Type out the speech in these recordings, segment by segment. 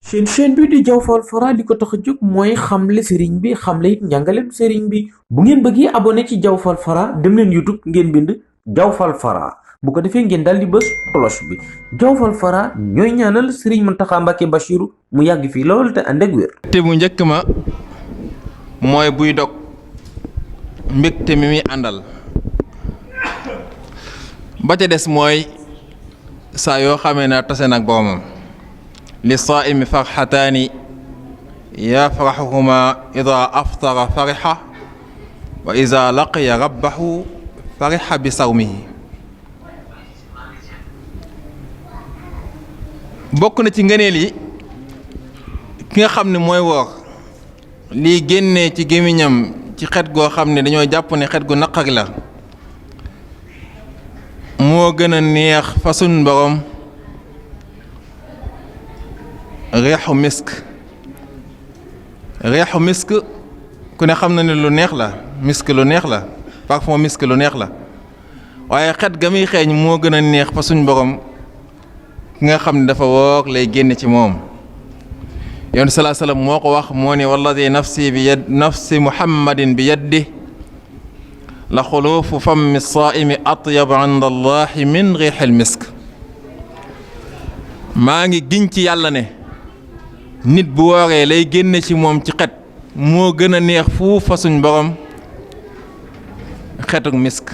seen chaîne bi di Diaw Fall Fara li ko tax a jóg mooy xamle sëriñ bi xamle it njàngaleem sëriñ bi bu ngeen bëggee abonné ci Diaw Fall Fara dem leen YouTube ngeen bind Diaw Fall Fara bu ko defee ngeen daal di bës cloche bi Diaw Fall Fara ñooy ñaanal sëriñ Mountakha Mbacké Bachirou mu yàgg fii lool te ànd ak wér. te bu njëkk ma mooy buy dog mbégte mi muy àndal ba ca des mooy saa yoo xamee na tase nag boromam li saaimi farxataani yafraxuhuma ida aftara farixa wa ida laqiya rabbahu farixa bi sawmihi. bokk na ci ngëneel yi ki nga xam ne mooy woor lii génnee ci gémmiñam ci xet goo xam ne dañoo jàpp ne xet gu naqari la moo gën a neex fa suñ borom reexu misk ku ne xam na ne lu neex la misk lu neex la parfum misk lu neex la waaye xet ga muy xeeñ moo gën a neex fa suñ borom ki nga xam ne dafa woor lay génne ci moom. yoon salaa salaam moo ko wax moo ne walladi nafsi muhammadin bi yaddi la xuluufu fammi saaimi atyab inda allahi min riixil misk. maa ngi giñ ci yàlla ne nit bu wooree lay génne ci moom ci xet moo gën a neex fuuf fa suñ borom xetuk misk.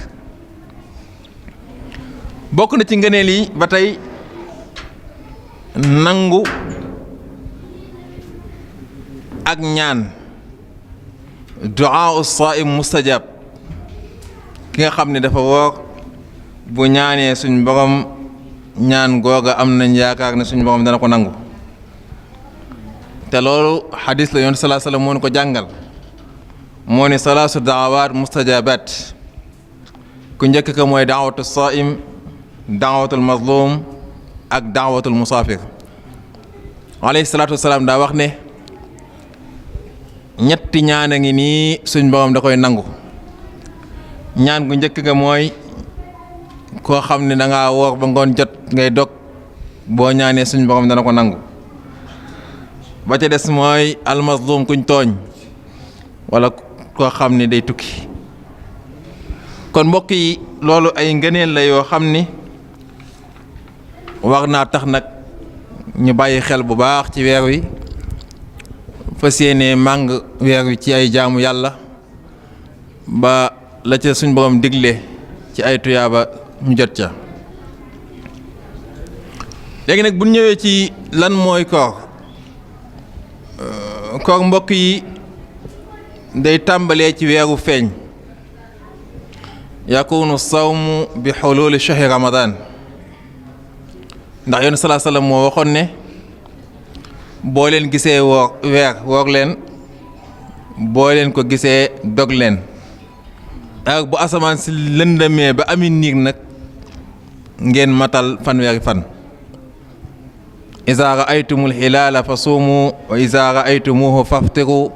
bokk na ci ngëneel yi ba tey nangu ak ñaan duaa saa'im mustajab ki nga xam ne dafa woor bu ñaanee suñ borom ñaan googa am nañ yaakaar ne suñ borom dana ko nangu te loolu xadis la yoon salaa salaam moo ne ko jàngal moo ne salaasu daawaat mustajabat ku njëkk ka mooy daawatu saa'im daawatul mazlum ak daawatul musaafir. alayhi salaatu wasalaam daa wax ne ñetti ñaan a ngi nii suñ borom da koy nangu. ñaan gu njëkk ga mooy koo xam ne da ngaa woor ba ngoon jot ngay dog boo ñaanee suñ borom dana ko nangu. ba ca des mooy almazlum kuñ tooñ wala koo xam ne day tukki. kon mbokk yi loolu ay ngëneel la yoo xam ni war naa tax nag ñu bàyyi xel bu baax ci weer wi fas yéene màng weer wi ci ay jaamu yàlla ba la ca suñ borom digle ci ay tuyaaba ñu jot ca. léegi nag bu ñëwee ci lan mooy koor koor mbokk yi day tàmbalee ci weeru feeñ yakunu sawmu bi xululi shahri ramadan ndax yoon salaa salaam moo waxoon ne boo leen gisee woor leen boo leen ko gisee dog leen ak bu asamaan si lëndëmee ba ami niir nag ngeen matal fanweeri fan. iza raaytumul hilaala fa suumu wa iza raaytumuhu faftiru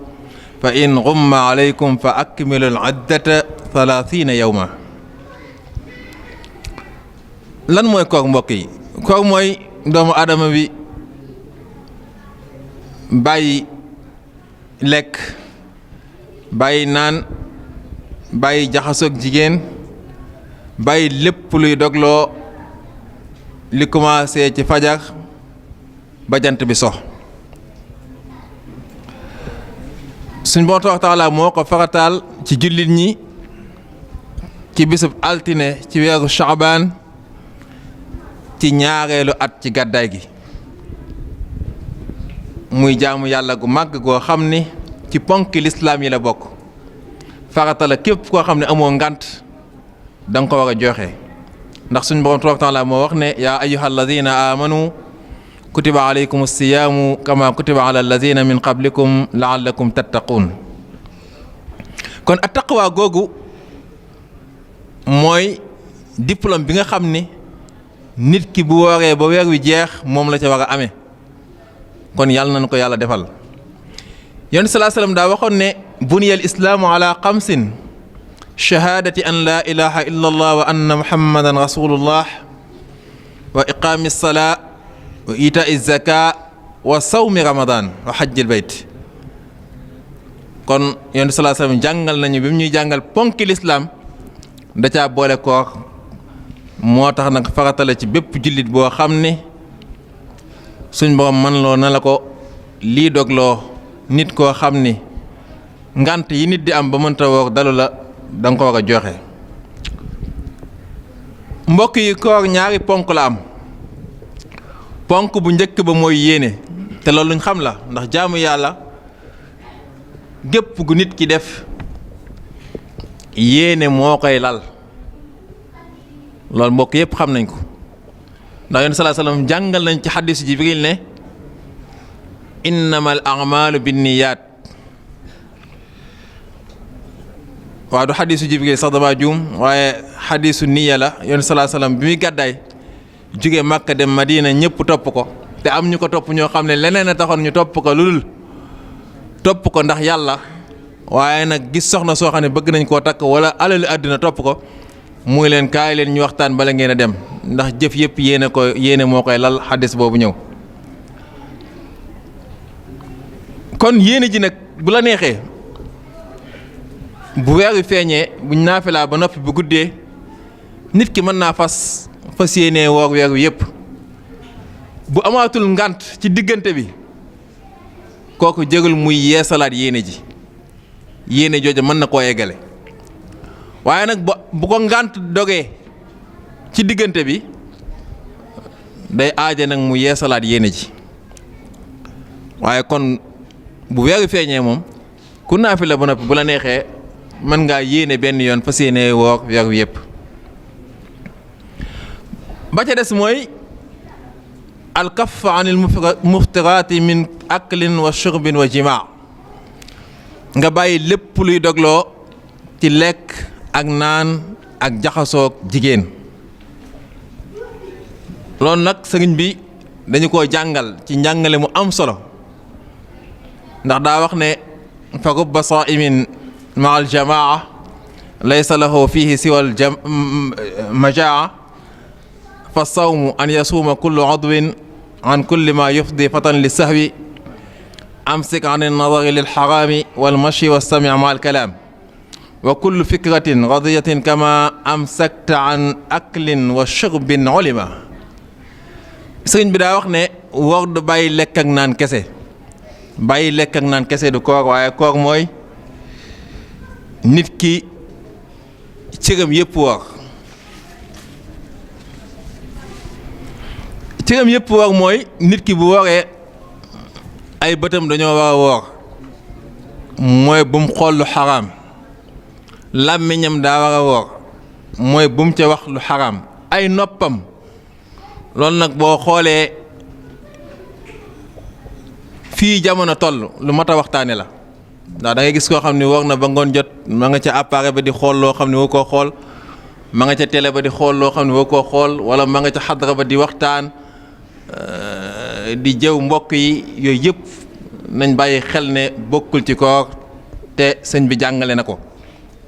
fa in gumma alaykum fa akmilul iddata 30 yawma. lan mooy koor mbokk yi koor mooy doomu aadama bi bàyyi lekk bàyyi naan bàyyi jaxasoog jigéen bàyyi lépp luy dogloo li commencé ci fajar ba jant bi sox. suñ Boroom tabaaraka wa taala moo ko farataal ci jullit ñi ci bisub altine ci weeru Shaabaan ci ñaareelu at ci gàddaay gi muy jaamu yàlla gu màgg goo xam ni ci ponki lislaam yi la bokk. farata la képp koo xam ne amoo ngant da nga ko war a joxe ndax suñ Boroom tabaaraka wa taala moo wax ne yaa ayyuhal ladina amanu kutiba alaykum siyaamu kama kutiba ala alladina min qablikum laallakum tattaquun. kon at taqwa googu mooy diplôme bi nga xam ni nit ki bu wooree ba weer wi jeex moom la ca war a amee kon yàlla nañu ko yàlla defal. yonent salaa salaam daa waxoon ne buniya al islaamu ala xamsin shahaadati an laa ilaha illa allah wa anna muhammadan rasulullah wa iqaami salaa wa itaa zaka wa sawmi ramadan wa hajjil bayt. kon yonent sallallahu alayhi wasallam jàngal nañu bi mu ñuy jàngal ponki lislaam da caa boole koor. moo tax nag farata la ci bépp jullit boo xam ne suñ borom man loo na la ko lii dogloo nit koo xam ni ngant yi nit di am ba mënta woor dalu la da nga ko war a joxe. mbokk yi koor ñaari ponk la am. ponk bu njëkk ba mooy yéene te loolu luñ xam la ndax jaamu yàlla gépp gu nit ki def yéene moo koy lal. loolu mbokk yépp xam nañ ko ndax yonent sallallahu alayhi wasallam jàngal nañ ci xadiisu Jibril ne innamal a'maalu binniyaat. waaw du xadiisu Jibril sax dama juum waaye xadiisu niya la. yonent sallallahu alayhi wasallam bi muy gàddaay jóge Makka dem Madina ñëpp topp ko te am ñu ko topp ñoo xam ne leneen a taxoon ñu topp ko lulul topp ko ndax yàlla waaye nag gis soxna soo xam ne bëgg nañ koo takk wala alalu àddina topp ko muy leen kaay leen ñu waxtaan bala ngeen a dem ndax jëf yëpp yéene moo koy lal. xadis boobu ñëw. kon yéene ji nag bu la neexee bu weer wi feeñee buñ naafilaa ba noppi bu guddee nit ki mën naa fas yéenee woor weer wi yëpp. bu amaatul ngànt ci diggante bi kooku jégul muy yeesalaat yéene ji yéene jooja mën na koo eggale. waaye nag bu ko ngànt dogee ci diggante bi day aaja nag mu yeesalaat yéene ji. waaye kon bu weeru feeñee moom ku naafila ba noppi bu la neexee mën ngaa yéene benn yoon fas yéene woor weeru yépp. ba ca des mooy alkaff anil muftiraati min aklin wa shurbin wa jimaa. nga bàyyi lépp luy dogloo ci lekk ak naan ak jaxasoog jigéen. loolu nag sëriñ bi dañu ko jàngal ci njàngale mu am solo ndax daa wax ne fa rubba saa'imin ma al jamaa laysa lahu fihi siwa al majaa fa sawmu an yasuuma kullu udwin an kulli ma yufdi fatan li sahwi amsik an an-nadari lil xaraami wal mashi wa sami ma al kalaam wa kullu fikratin radiyatin kama amsakta an aklin wa shurbin ulima. sëriñ bi daa wax ne woor du bàyyi lekk ak naan kese bàyyi lekk ak naan kese du koor waaye koor mooy nit ki cëram yëpp woor. cëram yëpp woor mooy nit ki bu wooree ay bëtam dañoo war a woor mooy bu mu xool lu xaraam. làmmiñam daa war a woor mooy bu mu ca wax lu xaraam. ay noppam loolu nag boo xoolee fii jamono toll lu mat a waxtaane la ndax da ngay gis koo xam ne woor na ba ngoon jot ma nga ca appareil ba di xool loo xam ne woo koo xool ma nga ca télé ba di xool loo xam ne woo koo xool wala ma nga ca xadra ba di waxtaan di jëw mbokk yi yooyu yëpp nañ bàyyi xel ne bokkul ci koor te sëñ bi jàngale na ko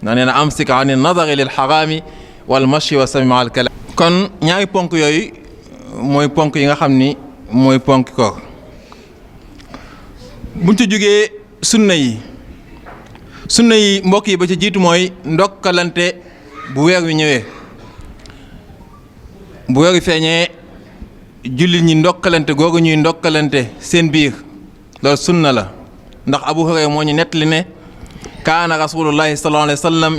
ndax nee na amsik ani nadari lil xaraami wal mashi wa sami al kalaam. kon ñaari ponk yooyu mooy ponk yi nga xam ni mooy ponk koor. buñ ci jógee sunna yi mbokk yi ba ci jiitu mooy ndokkalante bu weer wi ñëwee bu weer wi feeñee jullit ñi ndokkalante googu ñuy ndokkalante seen biir loolu sunna la ndax Abu Hurayra moo ñu nettali ne kaana rasulullahi sallallahu alayhi wa sallam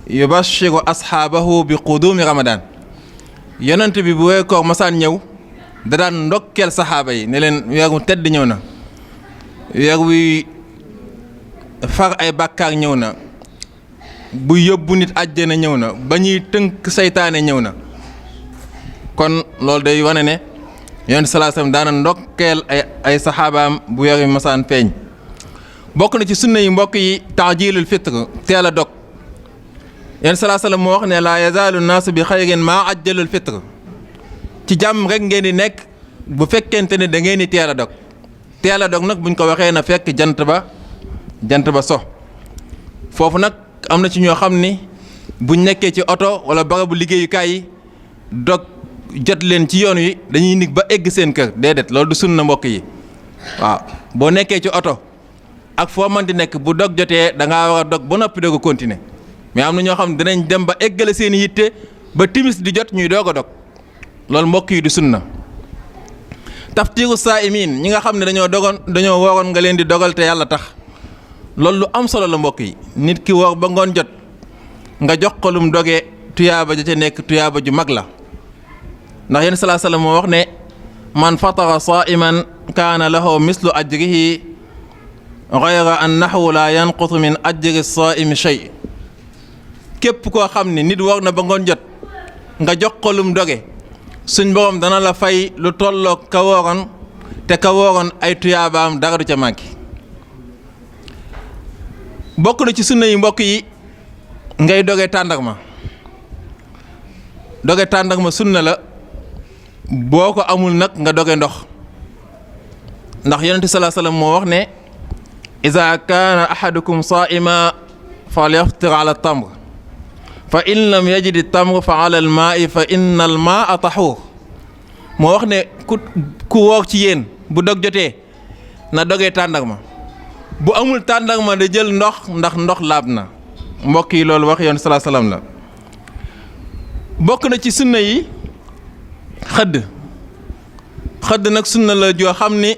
yubashiru ashaabahu bi qudumi ramadan. yonent bi bu weer koor masaan ñëw da daan ndokkeel saxaaba yi ne leen weer wu tedd ñëw na weer wi far ay bàkkaar ñëw na bu yóbbu nit àjjana ñëw na ba ñuy tënk seytaane ñëw na. kon loolu day wane ne yonent sallallahu alayhi wasallam daana ndokkeel ay saxaabaam bu weer wi masaan feeñ. bokk na ci sunna yi mbokk yi taajilul fitr teel a dog. yonent sallallahu alayhi wasallam moo wax ne laa yazaalu naasu bi xayrin maa ajjalul fitr ci jàmm rek ngeen di nekk bu fekkente ne da ngeen di teel a dog. teel a dog nag buñ ko waxee na fekk jant ba so. foofu nag am na ci ñoo xam ni buñ nekkee ci oto wala barabu liggéeyukaay yi dog jot leen ci yoon wi dañuy nig ba egg seen kër déedéet loolu du sunna mbokk yi waaw boo nekkee ci oto ak foo mën di nekk bu dog jotee da ngaa war a dog ba noppi doog a continuer mais am na ñoo xam ne dinañ dem ba eggale seen yitte ba timis di jot ñuy doog a dog loolu mbokk yi du sunna taftiru saaimin ñi nga xam ne dañoo wooroon nga leen di dogal te yàlla tax loolu lu am solo la mbokk yi nit ki woor ba ngoon jot nga jox ko lum dogee tuyaaba ja ca nekk tuyaaba ju mag la ndax yéen salaa salaam moo wax ne man fatara saaiman kaana lahu mislu ajrihi gayra annahu la yanqutu min ajri saaimi shay képp koo xam ne nit woor na ba ngoon jot nga jox ko lum doge suñ borom dana la fay lu tolloog ka wooroon te ka wooroon ay tuyaabaam dara du ca manqué bokk na ci sunna yi mbokk yi ngay doge tàndarma sunna la boo ko amul nag nga doge ndox ndax yonent salaa sallam moo wax ne iza kaana ahadukum saa'ima falyaftir ala tamr fa in lam yajid tamr fa ala al maa'i fa inna al maa'a tahuur moo wax ne ku woor ci yéen bu dog jotee na dogee tàndarma bu amul tàndarma da jël ndox ndax ndox laab na mbokk yi loolu wax yoon salaa salaam la bokk na ci sunna yi xëdd nag sunna la joo xam ni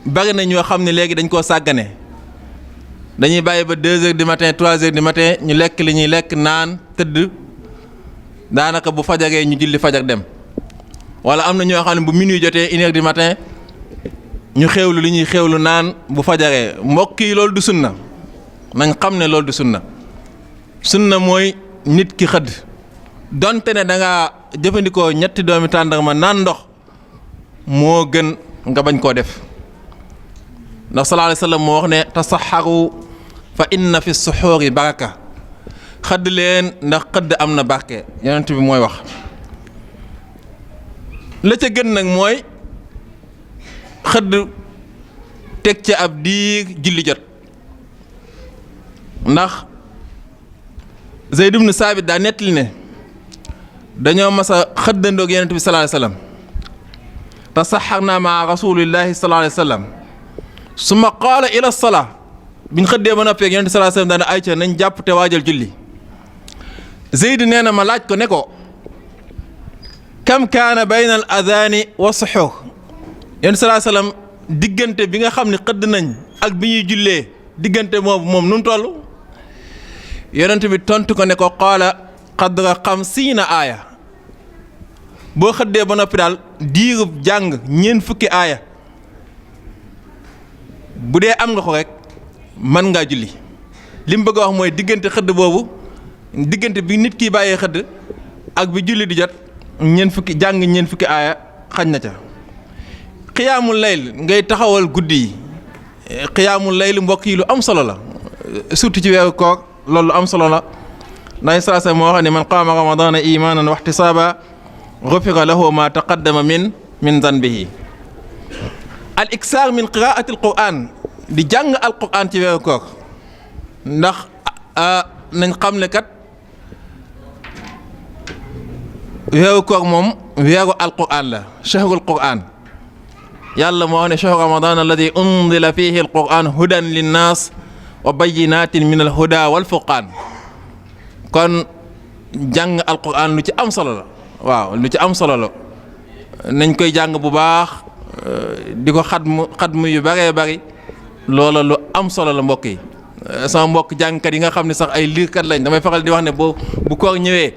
bari na ñoo xam ne léegi dañ koo sàggane dañuy bàyyi ba 2 heures du matin 3 heures du matin ñu lekk li ñuy lekk naan tëdd daanaka bu fajaree ñu julli fajar dem wala am na ñoo xam ne bu minuit jotee 1 heure du matin ñu xewlu li ñuy xewlu naan bu fajaree mbokk yi loolu du sunna nañ xam ne loolu du sunna mooy nit ki xëdd donte ne da ngaa jëfandikoo ñetti doomi tàndarma naan ndox moo gën nga bañ koo def ndax sallallahu alayhi wa sallam moo wax ne tasaxaru fa inna fi suxuuri baraka xëdd leen ndax xëdd am na barke yonent bi mooy wax la ca gën nag mooy xëdd teg ca ab diir julli jot ndax Zayd ibn Saabit daa nettali ne dañoo mas a xëddandoog yonent bi sallallahu alayhi wa sallam tasaxarna maa rasulillahi sallallahu alayhi wa sallam summa qaala ila salaa biñ xëddee ba noppeeg yonent sallallahu alayhi wa sallam daana ayca nañ jàpp te waajal julli Zayd nee na ma laaj ko ne ko kam kaana bayna al adhaani wa suxuur yonent sallallahu alayhi wa sallam diggante bi nga xam ne xëdd nañ ak bi ñuy jullee diggante moom nu mu toll yonent bi tontu ko ne ko qaala qadra 50 aaya boo xëddee ba noppi daal diirub jàng 40 aaya bu dee am nga ko rek mën ngaa julli li mu bëgg a wax mooy diggante xëdd boobu diggante bi nit ki bàyyee xëdd ak bi julli di jot 40 aaya xañ na ca xiyaamul layl ngay taxawal guddi yi xiyaamul layl mbokk yi lu am solo la surtout ci weeru koor loolu lu am solo la ndax sallallahu moo wax ne man qaama ramadana imanan wa ihtisaaba ghufira lahu ma taqaddama min zanbihi al iksaar min qiraati al quran di jàng al quran ci weeru koor ndax nañ xam ne kat weeru koor moom weeru al quran la shahrul quran yàlla moo wax ne shahru ramadan alladi unzila fihi al quran hudan linnaas wa bayyinatin min al huda wal furqaan kon jàng al quran lu ci am solo la waaw lu ci am solo la nañ koy jàng bu baax di ko xatmu yu bëree bëri loola lu am solo la mbokk yi sama mbokk jàngkat yi nga xam ne sax ay liirkat lañ damay faral di wax ne bu koor ñëwee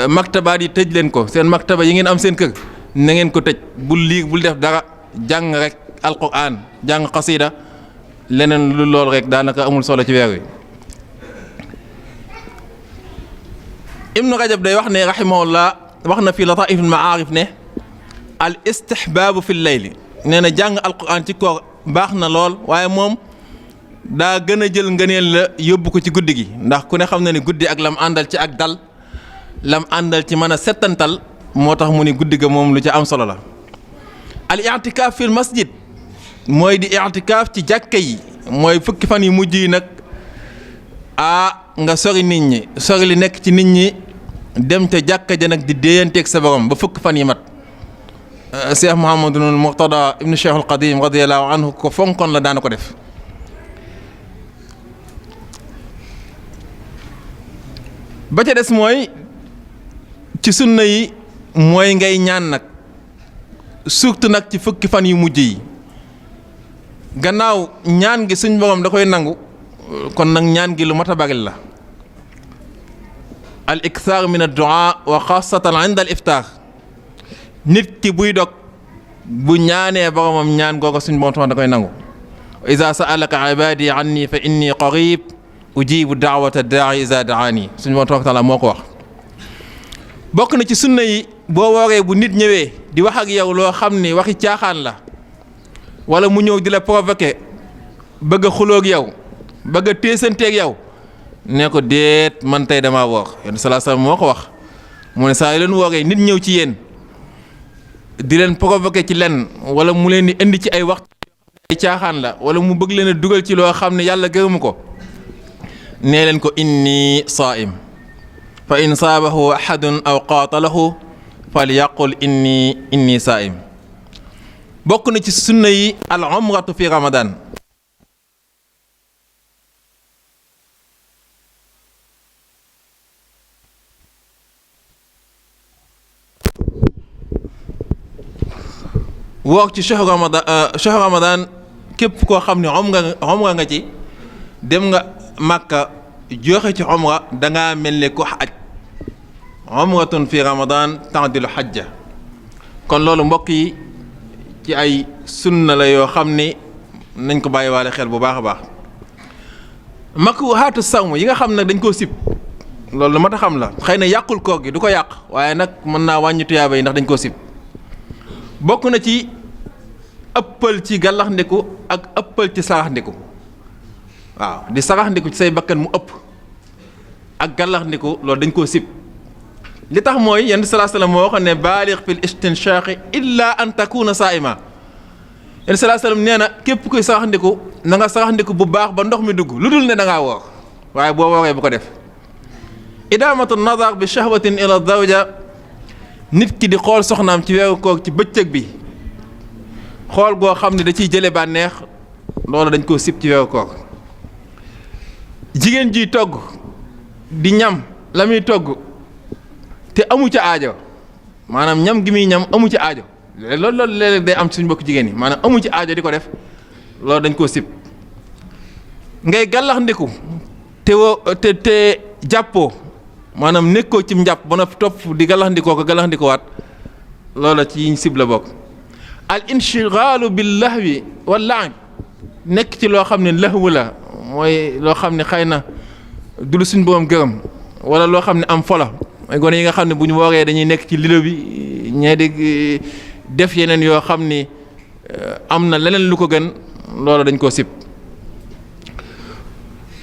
maktabaat yi tëj leen ko seen maktaba yi ngeen am seen kër na ngeen ko tëj bul liir bul def dara jàng rek alquran jàng xasida leneen lu lool rek daanaka amul solo ci weer wi. Ibnu Rajab day wax ne rahimahullah wax na fi lataif al maarif ne al istihbaabu fi layli nee na jàng alquran ci koor baax na lool waaye moom daa gën a jël ngëneel la yóbbu ko ci guddi gi ndax ku ne xam na ne guddi ak lam àndal ci ak dal lam àndal ci mën a settantal moo tax mu ni guddi ga moom lu ci am solo la. al i'tikaaf fil masjid mooy di i'tikaaf ci jàkka yi mooy fukki fan yu mujj yi nag nga sori nit ñi sori li nekk ci nit ñi dem ca jàkka ja nag di déeyanteeg sa borom ba fukk fan yi mat. Cheikh Mouhamadul Mourtada ibnu Cheikhul Qadim radiyallahu anhu ko fonkoon la daana ko def. ba ca des mooy ci sunna yi mooy ngay ñaan nag surtout nag ci fukki fan yu mujj yi gannaaw ñaan gi suñ borom da koy nangu kon nag ñaan gi lu mat a bari la. al ikthar min ad-du'a wa xaasatan inda al iftar nit ki buy dog bu ñaanee boromam ñaan googu suñ borom da koy nangu. wa iza sa'alaka ibadi anni fa inni qarib ujibu daawata daa'i iza da'ani suñ borom taala moo ko wax. bokk na ci sunna yi boo wooree bu nit ñëwee di wax ak yow loo xam ni waxi caaxaan la wala mu ñëw di la provoquer bëgg a xuloog yow bëgg a téesanteeg yow ne ko déet man tey damaa woor yonent sallallahu alayhi wasallam moo ko wax mu ne saa yu leen wooree nit ñëw ci yéen di leen provoquer ci lenn wala mu leen di indi ci ay wax ay caaxaan la wala mu bëgg leen a dugal ci loo xam ne yàlla gërëmu ko nee leen ko inni saa'im fa in saabahu ahadun aw qaatalahu falyaqul inni saa'im. bokk na ci sunna yi al umratu fi ramadan woor ci shahru ramadan képp koo xam ne umra nga ci dem nga Makka joxe ci umra dangaa mel ni ku aj umratun fi ramadan ta'dilu hajja. kon loolu mbokk yi ci ay sunna la yoo xam ni nañ ko bàyyi waale xel bu baax a baax. makruhaatu sawm yi nga xam nag dañ koo sib loolu lu mat a xam la xëy na yàqul koor gi du ko yàq waaye nag mën naa wàññi tuyaaba yi ndax dañ koo sib. bokk na ci ëppal ci gàllax ndiku ak ëppal ci sarax ndiku waaw di sarax ndiku ci say bakkan mu ëpp ak gàllax ndiku loolu dañ koo sib. li tax mooy yonent sallallahu alayhi wasallam moo waxoon ne baalix fil istinshaqi illa an takuna saa'ima yonent sallallahu alayhi wasallam nee na képp kuy sarax ndiku na nga sarax ndiku bu baax ba ndox mi dugg lu dul ne da ngaa woor waaye boo wooree bu ko def. idaamatu nadar bi shahwatin ila zawja nit ki di xool soxnaam ci weeru koor ci bëccëg bi xool goo xam ne da ciy jële bànneex loolu dañ koo sib ci weeru koor. jigéen ji togg di ñam la muy togg te amu ca aajo maanaam ñam gi muy ñam amu ci aajo loolu léeg-léeg day am ci suñu mbokk jigéen ñi maanaam amu ci aajo di ko def loolu dañ koo sib. ngay gàllax ndiku te jàppoo maanaam nekkoo ci njàpp ba na topp di gàllaxndikoo ko gàllaxndikuwaat loola ci yiñ sib la bokk. al inshigaalu bil lahwi wal la'ib nekk ci loo xam ne lahwu la mooy loo xam ne xëy na du lu suñ borom gërëm wala loo xam ne am fola mooy gone yi nga xam ne bu ñu wooree dañuy nekk ci lilo bi ñee di def yeneen yoo xam ni am na leneen lu ko gën loola dañ koo sib.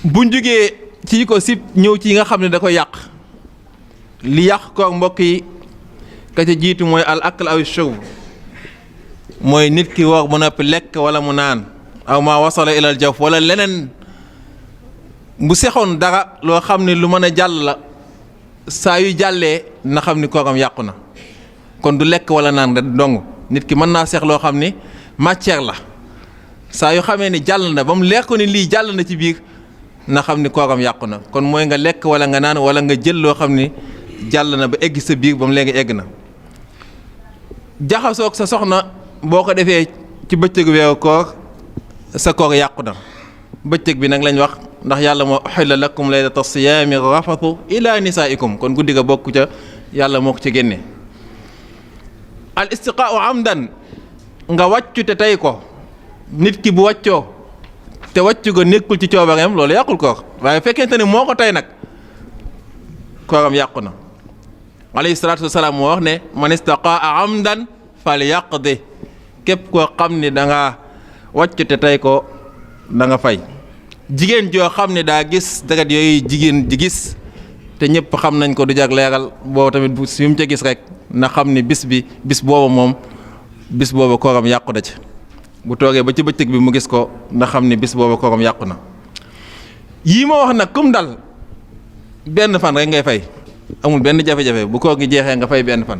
buñ jógee ci ko sib ñëw ci yi nga xam ne da koy yàq li yàq koor mbokk yi ka ca jiitu mooy al akl aw shurb mooy nit ki woor ba noppi lekk wala mu naan aw ma wasala ilal jawf wala leneen bu sexoon dara loo xam ne lu mën a jàll la saa yu jàllee na xam ni kooram yàqu na kon du lekk wala naan rek dong nit ki mën naa seex loo xam ni matière la saa yu xamee ni jàll na ba mu leer ko ni lii jàll na ci biir na xam ni kooram yàqu na kon mooy nga lekk wala nga naan wala nga jël loo xam ni jàll na ba egg sa biir ba mu léegi egg na. jaxasoog sa soxna boo ko defee ci bëccëgu weeru koor sa koor yàqu na bëccëg bi nag lañ wax ndax yàlla moo uhilla lakum laylata siyaami rafathu ila nisaikum kon guddi ga bokk ca yàlla moo ko ca génne. al istiqaau amdan nga wàccu te tey ko nit ki bu wàccoo te wàccu ga nekkul ci coobareem loolu yàqul koor waaye fekkente ni moo ko tey nag kooram yàqu na. alayhi salaatu wasalaam moo wax ne man istaqaa amdan fal yaqdi képp koo xam ne da nga wàccu te tey ko da nga fay. jigéen joo xam ne daa gis deret yooyu jigéen di gis te ñëpp xam nañ ko du jag leeral boobu tamit bu si mu ca gis rek na xam ni bis booba moom bis booba kooram yàqu na ci bu toogee ba ci bëccëg bi mu gis ko na xam ni bis booba kooram yàqu na. yii ma wax nag kum dal benn fan rek ngay fay amul benn jafe-jafe bu koor gi jeexee nga fay benn fan.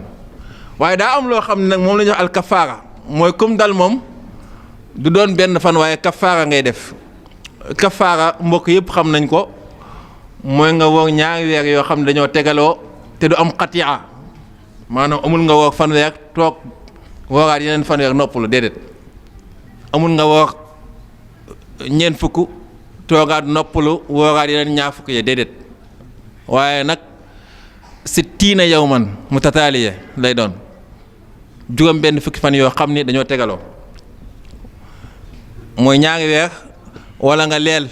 waaye daa am loo xam ne nag moom la ñuy wax al kafaara mooy comme dal moom du doon benn fan waaye kafaara ngay def. kafaara mbokk yëpp xam nañ ko mooy nga woor ñaari weer yoo xam ne dañoo tegaloo te du am xatiya maanaam amul nga woor fanweer toog wooraat yeneen fanweer noppalu déedéet. amul nga woor ñeent fukk toogaat noppalu wooraat yeneen ñaar fukk yi déedéet waaye nag sittiina yawman mutataaliya lay doon juróom benn fukki fan yoo xam ni dañoo tegaloo mooy ñaari weer wala nga leel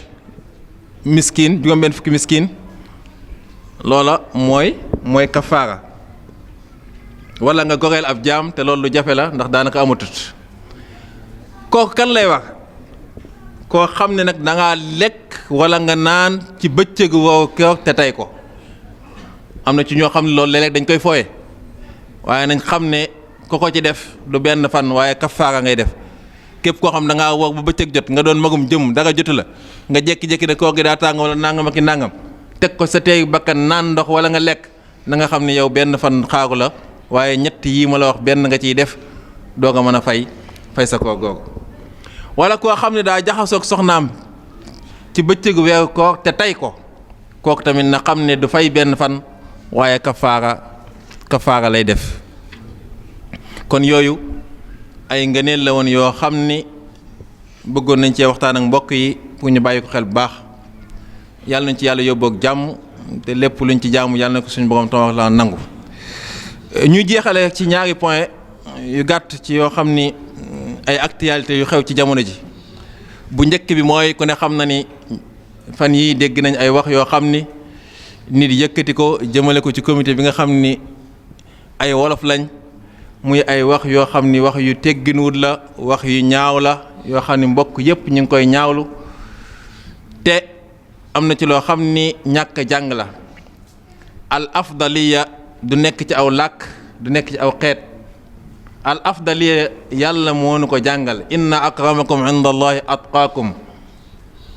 miskin juróom benn fukki miskin loola mooy kafaara wala nga goreel ab jaam te loolu lu jafe la ndax daanaka amatut kooku kan lay wax koo xam ne nag da ngaa lekk wala nga naan ci bëccëgu woowu koor te tey ko am na ci ñoo xam ne loolu léeg-léeg dañ koy fooye waaye nañ xam ne ko ci def du benn fan waaye kafaara ngay def képp koo xam da ngaa woor ba bëccëg jot nga doon magum jëm dara jotu la nga jékki-jékki ne koor gi daa tàng wala nangam ak i nangam teg ko sa teey bakkan naan ndox wala nga lekk na nga xam ne yow benn fan xaaru la waaye ñett yii ma la wax benn nga ciy def doo nga mën a fay sa koor googu. wala koo xam ne daa jaxasoog soxnaam ci bëccëgu weeru koor te tey ko kooku tamit na xam ne du fay benn fan waaye kafaara lay def. kon yooyu ay ngëneel la woon yoo xam ni bëggoon nañ cee waxtaan ak mbokk yi pour ñu bàyyi ko xel bu baax yàlla nañ ci yàlla yóbboog jàmm te lépp luñ ci jàmm yàlla na ko suñu borom tabaaraka la nangu. ñu jeexale ci ñaari point yu gàtt ci yoo xam ni ay actualité yu xew ci jamono ji bu njëkk bi mooy ku ne xam na ni fan yii dégg nañ ay wax yoo xam ni nit yëkkati ko jëmale ko ci comité bi nga xam ni ay wolof lañ muy ay wax yoo xam ni wax yu tegginuwut la wax yu ñaaw la yoo xam ni mbokk yépp ñu ngi koy ñaawlu te am na ci loo xam ni ñàkk jàng la. al afdaliya du nekk ci aw làkk du nekk ci aw xeet al afdaliya yàlla moo nu ko jàngal inna akramakum inda allahi atqaakum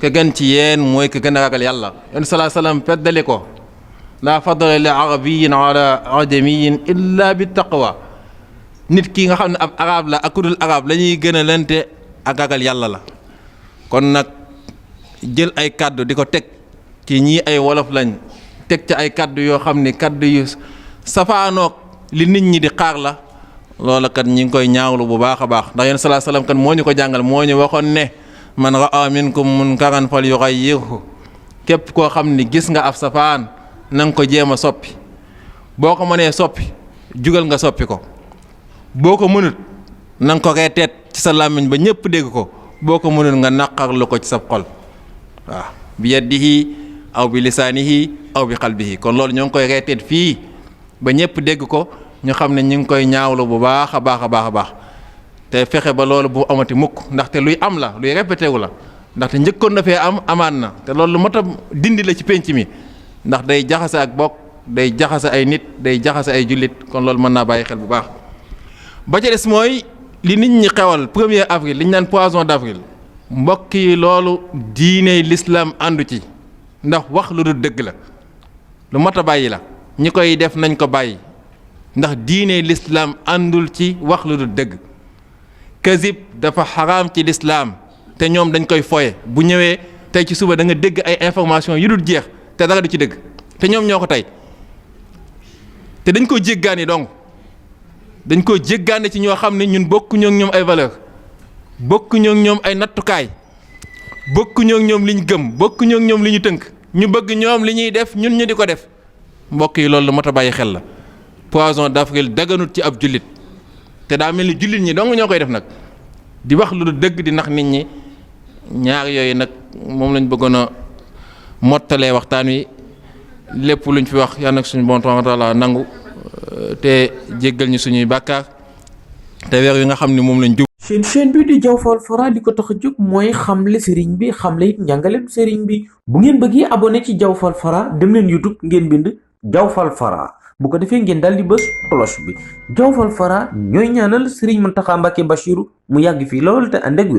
ka gën ci yéen mooy ka gën a ragal yàlla. yonent salaa salaam feddali ko laa fadla li arabiyin ala ajamiyin illa bi taqwa nit ki nga xam ne ab arab la ak ku dul arab la ñuy gën a lente ak ragal yàlla la. kon nag jël ay kàddu di ko teg ci ñii ay wolof lañ teg ci ay kàddu yoo xam ne kàddu yu safaanoog li nit ñi di xaar la loola kat ñi ngi koy ñaawlu bu baax a baax ndax yéen salaa salaam kat moo ñu ko jàngal moo ñu waxoon ne man raa minkum munkaran fal yughayyirhu képp koo xam ni gis nga ab safaan na nga ko jéem a soppi boo ko mënee soppi jugal nga soppi ko boo ko mënut na nga ko reeteet ci sa làmmiñ ba ñëpp dégg ko boo ko mënut nga naqarlu ko ci sa xol waaw bi yadihi aw bi lisaanihi aw bi qalbihi kon loolu ñoo ngi koy reeteet fii ba ñëpp dégg ko ñu xam ne ñu ngi koy ñaawlu bu baax a baax a baax a baax te fexe ba loolu bu amati mukk ndaxte luy am la luy répété wu la ndaxte njëkkoon na fee am amaan na te loolu lu mat a dindi la ci penc mi ndax day jaxase ak bokk day jaxase ay nit day jaxase ay jullit kon loolu mën naa bàyyi xel bu baax. ba ca des mooy li nit ñi xewal 1er avril li ñu naan poisson d'avril mbokk yi loolu diine l'islam àndu ci ndax wax lu dul dëgg la lu mat a bàyyi la ñi koy def nañ ko bàyyi ndax diine l'islam àndul ci wax lu dul dëgg. kazib dafa xaraam ci l'islam te ñoom dañ koy foye bu ñëwee tey ci suba da nga dégg ay information yu dul jeex te dara du ci dëgg te ñoom ñoo ko tey te dañ ko jéggaani donc dañ ko jéggaane ci ñoo xam ne ñun bokkuñoo ak ñoom ay valeur bokkuñoo ak ñoom ay nattukaay bokkuñoo ak ñoom li ñu gëm bokkuñoo ak ñoom li ñu tënk ñu bëgg ñoom li ñuy def ñun ñu di ko def mbokk yi loolu lu mat a bàyyi xel la. poisson d'avril daganut ci ab jullit te daa mel ni jullit ñi dong ñoo koy def nag di wax lu du dëgg di nax nit ñi ñaar yooyu nag moom lañ bëggoon a mottalee waxtaan wi lépp luñ fi wax yàlla nag suñu bon tabaaraka wa taala nangu te jéggal ñu suñuy bàkkaar te weer wi nga xam ne moom lañ jub. chaîne bi di Diaw Fall Fara li ko tax a jóg mooy xamle sëriñ bi xamle it njàngaleem sëriñ bi bu ngeen bëggee abonné ci Diaw Fall Fara dem leen YouTube ngeen bind Diaw Fall Fara bu ko defee ngeen daal di bës cloche bi Diaw Fall Fara ñooy ñaanal sëriñ Mountakha Mbacké Bachirou mu yàgg fii lool te ànd ak wér